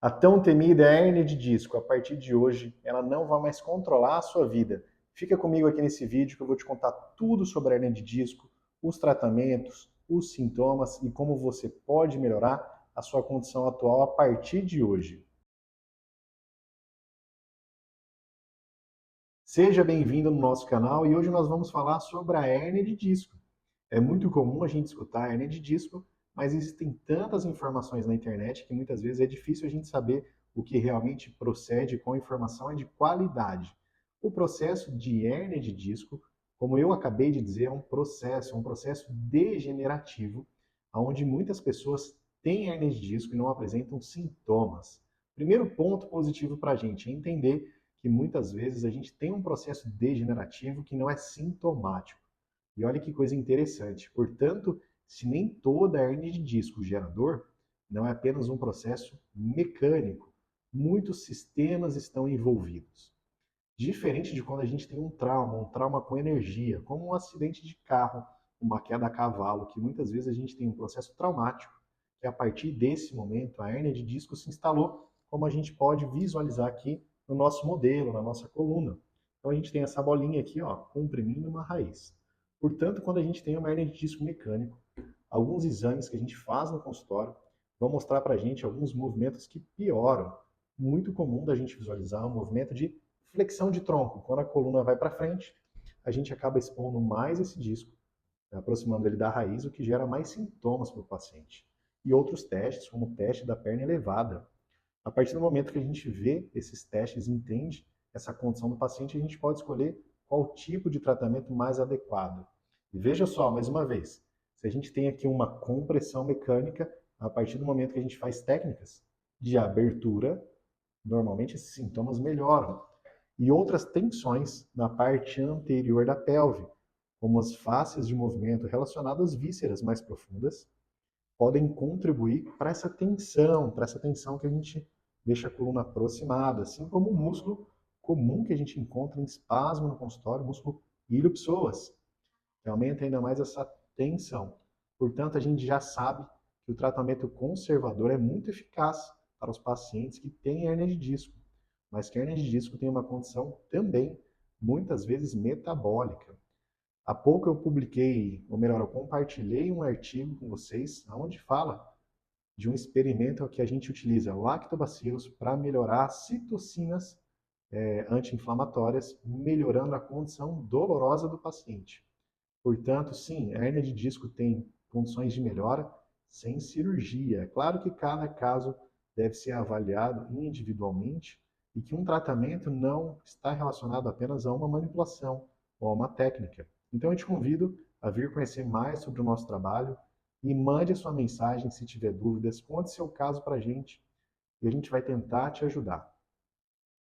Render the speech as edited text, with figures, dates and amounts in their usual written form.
A tão temida hérnia de disco, a partir de hoje, ela não vai mais controlar a sua vida. Fica comigo aqui nesse vídeo que eu vou te contar tudo sobre a hérnia de disco, os tratamentos, os sintomas e como você pode melhorar a sua condição atual a partir de hoje. Seja bem-vindo no nosso canal e hoje nós vamos falar sobre a hérnia de disco. É muito comum a gente escutar hérnia de disco, mas existem tantas informações na internet que muitas vezes é difícil a gente saber o que realmente procede com informação é de qualidade. O processo de hérnia de disco, como eu acabei de dizer, é um processo degenerativo, onde muitas pessoas têm hérnia de disco e não apresentam sintomas. Primeiro ponto positivo para a gente é entender que muitas vezes a gente tem um processo degenerativo que não é sintomático. E olha que coisa interessante. Portanto, se nem toda hérnia de disco gera dor, não é apenas um processo mecânico. Muitos sistemas estão envolvidos. Diferente de quando a gente tem um trauma com energia, como um acidente de carro, uma queda a cavalo, que muitas vezes a gente tem um processo traumático, que a partir desse momento a hérnia de disco se instalou, como a gente pode visualizar aqui no nosso modelo, na nossa coluna. Então a gente tem essa bolinha aqui, ó, comprimindo uma raiz. Portanto, quando a gente tem uma hérnia de disco mecânico, alguns exames que a gente faz no consultório vão mostrar para a gente alguns movimentos que pioram. Muito comum da gente visualizar um movimento de flexão de tronco. Quando a coluna vai para frente, a gente acaba expondo mais esse disco, aproximando ele da raiz, o que gera mais sintomas para o paciente. E outros testes, como o teste da perna elevada. A partir do momento que a gente vê esses testes e entende essa condição do paciente, a gente pode escolher qual tipo de tratamento mais adequado. E veja só, mais uma vez, se a gente tem aqui uma compressão mecânica, a partir do momento que a gente faz técnicas de abertura, normalmente esses sintomas melhoram. E outras tensões na parte anterior da pelve, como as fáscias de movimento relacionadas às vísceras mais profundas, podem contribuir para essa tensão que a gente deixa a coluna aproximada, assim como o músculo comum que a gente encontra em espasmo no consultório, o músculo ilho-psoas, que aumenta ainda mais essa tensão. Portanto, a gente já sabe que o tratamento conservador é muito eficaz para os pacientes que têm hérnia de disco, mas que a hérnia de disco tem uma condição também, muitas vezes, metabólica. Há pouco eu publiquei, ou melhor, eu compartilhei um artigo com vocês, onde fala de um experimento que a gente utiliza lactobacilos para melhorar citocinas anti-inflamatórias, melhorando a condição dolorosa do paciente. Portanto, sim, a hérnia de disco tem condições de melhora sem cirurgia. É claro que cada caso deve ser avaliado individualmente e que um tratamento não está relacionado apenas a uma manipulação ou a uma técnica. Então eu te convido a vir conhecer mais sobre o nosso trabalho e mande a sua mensagem se tiver dúvidas, conte seu caso para a gente e a gente vai tentar te ajudar.